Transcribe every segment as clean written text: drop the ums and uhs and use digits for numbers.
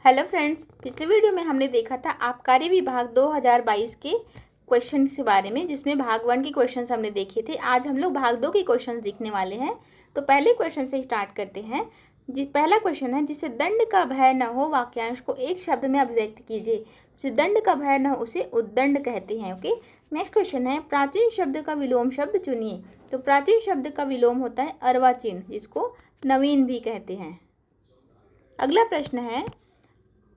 Hello friends, पिछले video में हमने देखा था आबकारी विभाग 2022 के क्वेश्चन के बारे में, जिसमें भाग 1 के क्वेश्चंस हमने देखे थे। आज हम लोग भाग 2 के क्वेश्चंस देखने वाले हैं। तो पहले क्वेश्चन से स्टार्ट करते हैं। पहला क्वेश्चन है, जिसे दंड का भय न हो वाक्यांश को एक शब्द में अभिव्यक्त कीजिए। जिसे दंड का भय न हो उसे उद्दंड कहते हैं। ओके, नेक्स्ट क्वेश्चन है, प्राचीन शब्द का विलोम शब्द चुनिए। तो प्राचीन शब्द का विलोम होता है अर्वाचीन, जिसको नवीन भी कहते हैं। अगला प्रश्न है,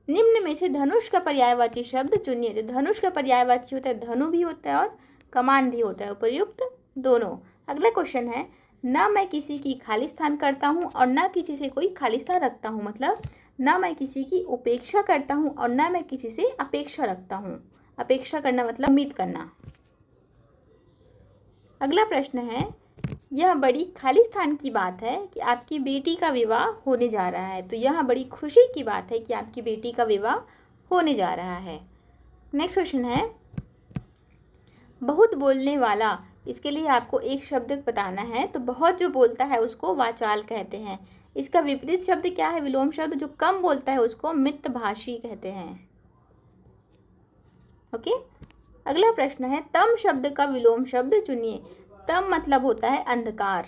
निम्न में से धनुष का पर्यायवाची शब्द चुनिए। तो धनुष का पर्यायवाची होता है धनु भी होता है और कमान भी होता है, उपयुक्त दोनों। अगला क्वेश्चन है, ना मैं किसी की खाली स्थान करता हूँ और ना किसी से कोई खाली स्थान रखता हूँ। मतलब ना मैं किसी की उपेक्षा करता हूँ और ना मैं किसी से अपेक्षा रखता हूँ। अपेक्षा करना मतलब उम्मीद करना। अगला प्रश्न है, यह बड़ी खाली स्थान की बात है कि आपकी बेटी का विवाह होने जा रहा है। तो यह बड़ी खुशी की बात है कि आपकी बेटी का विवाह होने जा रहा है। नेक्स्ट क्वेश्चन है, बहुत बोलने वाला, इसके लिए आपको एक शब्द बताना है। तो बहुत जो बोलता है उसको वाचाल कहते हैं। इसका विपरीत शब्द क्या है? विलोम शब्द। जो कम बोलता है उसको मितभाषी कहते हैं। ओके, अगला प्रश्न है, तम शब्द का विलोम शब्द चुनिए। तम मतलब होता है अंधकार,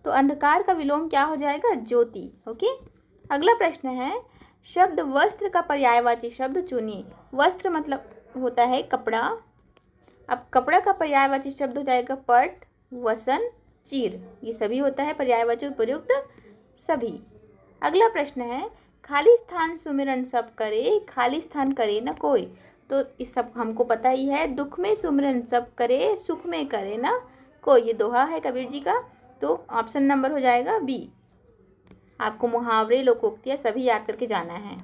तो अंधकार का विलोम क्या हो जाएगा? ज्योति। ओके, अगला प्रश्न है, शब्द वस्त्र का पर्यायवाची शब्द चुनिए। वस्त्र मतलब होता है कपड़ा। अब कपड़ा का पर्यायवाची शब्द हो जाएगा पट, वसन, चीर। ये सभी होता है पर्यायवाची उपयुक्त सभी। अगला प्रश्न है, खाली स्थान सुमिरन सब करे, खाली स्थान करे न कोई। तो इस सब हमको पता ही है, दुख में सुमिरन सब करे, सुख में करे ना कोई। ये दोहा है कबीर जी का। तो ऑप्शन नंबर हो जाएगा बी। आपको मुहावरे, लोकोक्तियाँ सभी याद करके जाना है।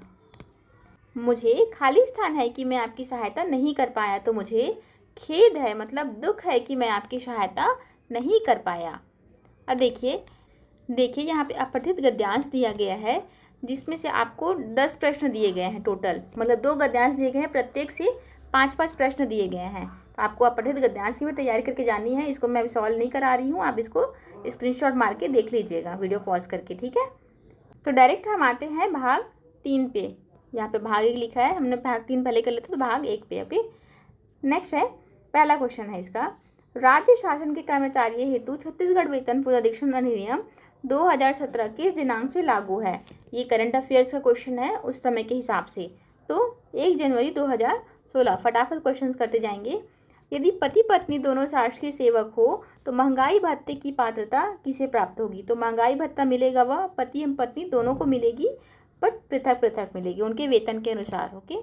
मुझे खाली स्थान है कि मैं आपकी सहायता नहीं कर पाया। तो मुझे खेद है, मतलब दुख है कि मैं आपकी सहायता नहीं कर पाया। अब देखिए यहाँ पे अपठित गद्यांश दिया गया है, जिसमें से आपको 10 प्रश्न दिए गए हैं टोटल। मतलब 2 गद्यांश दिए गए हैं, प्रत्येक से 5-5 प्रश्न दिए गए हैं। तो आपको अपठित गद्यांश की भी तैयारी करके जानी है। इसको मैं अभी सॉल्व नहीं करा रही हूँ, आप इसको स्क्रीनशॉट मार के देख लीजिएगा वीडियो पॉज करके, ठीक है। तो डायरेक्ट हम आते हैं भाग 3 पे। यहाँ पे भाग 1 लिखा है, हमने भाग 3 पहले कर लेते तो भाग 1 पे। ओके, नेक्स्ट है, पहला क्वेश्चन है इसका, राज्य शासन के कर्मचारियों हेतु छत्तीसगढ़ वेतन पुनरीक्षण अधिनियम 2017 किस दिनांक से लागू है? ये करंट अफेयर्स का क्वेश्चन है उस समय के हिसाब से। तो 1 जनवरी 2016। फटाफट क्वेश्चन्स करते जाएंगे। यदि पति पत्नी दोनों शासकीय सेवक हो तो महंगाई भत्ते की पात्रता किसे प्राप्त होगी? तो महंगाई भत्ता मिलेगा वह पति एवं पत्नी दोनों को मिलेगी, बट पृथक पृथक मिलेगी उनके वेतन के अनुसार। ओके,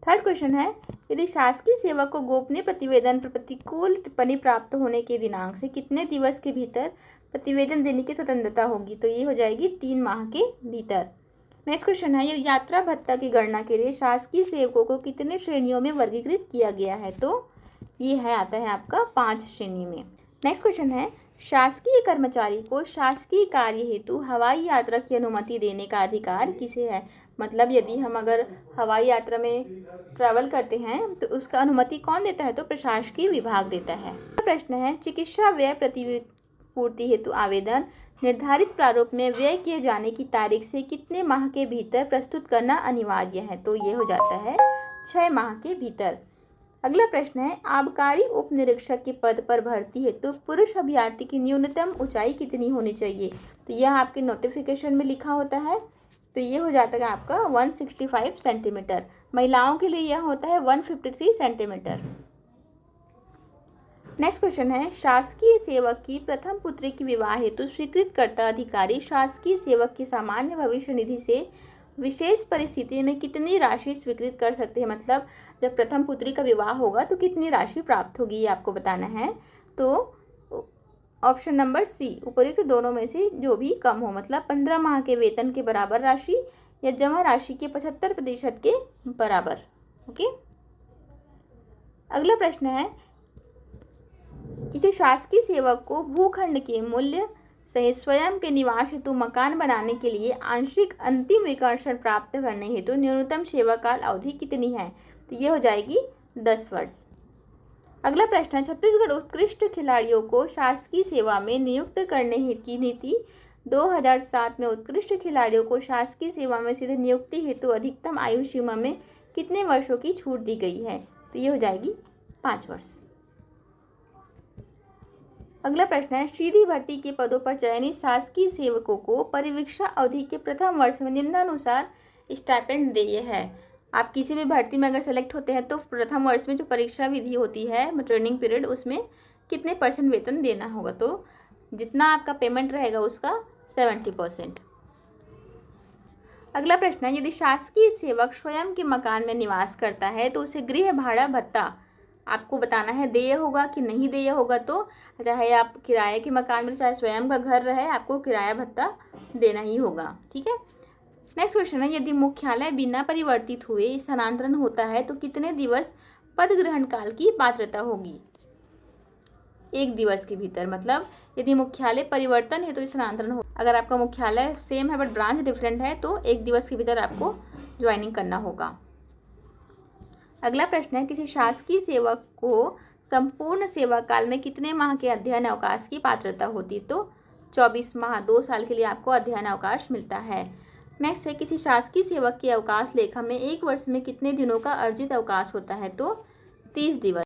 थर्ड क्वेश्चन है, यदि शासकीय सेवक को गोपनीय प्रतिवेदन पर प्रतिकूल टिप्पणी प्राप्त होने के दिनांक से कितने दिवस के भीतर प्रतिवेदन देने की स्वतंत्रता होगी? तो ये हो जाएगी 3 माह के भीतर। नेक्स्ट क्वेश्चन है, यदि यात्रा भत्ता की गणना के लिए शासकीय सेवकों को कितने श्रेणियों में वर्गीकृत किया गया है? तो ये है आता है आपका 5 श्रेणी में। नेक्स्ट क्वेश्चन है, शासकीय कर्मचारी को शासकीय कार्य हेतु हवाई यात्रा की अनुमति देने का अधिकार किसे है? मतलब यदि हम अगर हवाई यात्रा में ट्रैवल करते हैं तो उसका अनुमति कौन देता है? तो प्रशासकीय विभाग देता है। प्रश्न है, चिकित्सा व्यय प्रतिपूर्ति हेतु आवेदन निर्धारित प्रारूप में व्यय किए जाने की तारीख से कितने माह के भीतर प्रस्तुत करना अनिवार्य है? तो ये हो जाता है 6 माह के भीतर। अगला प्रश्न है, आबकारी उप निरीक्षक के पद पर भर्ती हेतु पुरुष अभ्यर्थी की न्यूनतम ऊंचाई कितनी होनी चाहिए? तो यह आपके नोटिफिकेशन में लिखा होता है। तो ये हो जाता है आपका 165 सेंटीमीटर। महिलाओं के लिए यह होता है 153 सेंटीमीटर। नेक्स्ट क्वेश्चन है, शासकीय सेवक की प्रथम पुत्री की विवाह हेतु स्वीकृतकर्ता अधिकारी शासकीय सेवक की सामान्य भविष्य निधि से विशेष परिस्थिति में कितनी राशि स्वीकृत कर सकते हैं? मतलब जब प्रथम पुत्री का विवाह होगा तो कितनी राशि प्राप्त होगी, ये आपको बताना है। तो ऑप्शन नंबर सी, उपयुक्त दोनों में से जो भी कम हो। मतलब 15 माह के वेतन के बराबर राशि या जमा राशि के 75% के बराबर। ओके, अगला प्रश्न है, किसी शासकीय सेवक को भूखंड के मूल्य सहित स्वयं के निवास हेतु मकान बनाने के लिए आंशिक अंतिम विकर्षण प्राप्त करने हेतु न्यूनतम सेवाकाल अवधि कितनी है? तो ये हो जाएगी 10 वर्ष। अगला प्रश्न है, छत्तीसगढ़ उत्कृष्ट खिलाड़ियों को शासकीय सेवा में नियुक्त करने की नीति 2007 में उत्कृष्ट खिलाड़ियों को शासकीय सेवा में सीधे नियुक्ति हेतु अधिकतम आयु सीमा में कितने वर्षों की छूट दी गई है? तो ये हो जाएगी 5 वर्ष। अगला प्रश्न है, सीधी भर्ती के पदों पर चयनित शासकीय सेवकों को परिवीक्षा अवधि के प्रथम वर्ष में निम्नानुसार स्टाइपेंड देय है। आप किसी भी भर्ती में अगर सेलेक्ट होते हैं तो प्रथम वर्ष में जो परीक्षा विधि होती है, ट्रेनिंग पीरियड, उसमें कितने % वेतन देना होगा? तो जितना आपका पेमेंट रहेगा उसका 70%। अगला प्रश्न है, यदि शासकीय सेवक स्वयं के मकान में निवास करता है तो उसे गृह भाड़ा भत्ता आपको बताना है देय होगा कि नहीं देय होगा। तो चाहे आप किराए के मकान में, चाहे स्वयं का घर रहे, आपको किराया भत्ता देना ही होगा। ठीक है। नेक्स्ट क्वेश्चन है, यदि मुख्यालय बिना परिवर्तित हुए स्थानांतरण होता है तो कितने दिवस पद ग्रहण काल की पात्रता होगी? 1 दिवस के भीतर। मतलब यदि मुख्यालय परिवर्तन है तो स्थानांतरण हो, अगर आपका मुख्यालय सेम है बट ब्रांच डिफरेंट है तो 1 दिवस के भीतर आपको ज्वाइनिंग करना होगा। अगला प्रश्न है, किसी शासकीय सेवक को संपूर्ण सेवा काल में कितने माह के अध्ययन अवकाश की पात्रता होती? तो 24 माह, 2 साल के लिए आपको अध्ययन अवकाश मिलता है। नेक्स्ट है, किसी शासकीय सेवक की अवकाश लेखा में 1 वर्ष में कितने दिनों का अर्जित अवकाश होता है? तो 30 दिवस।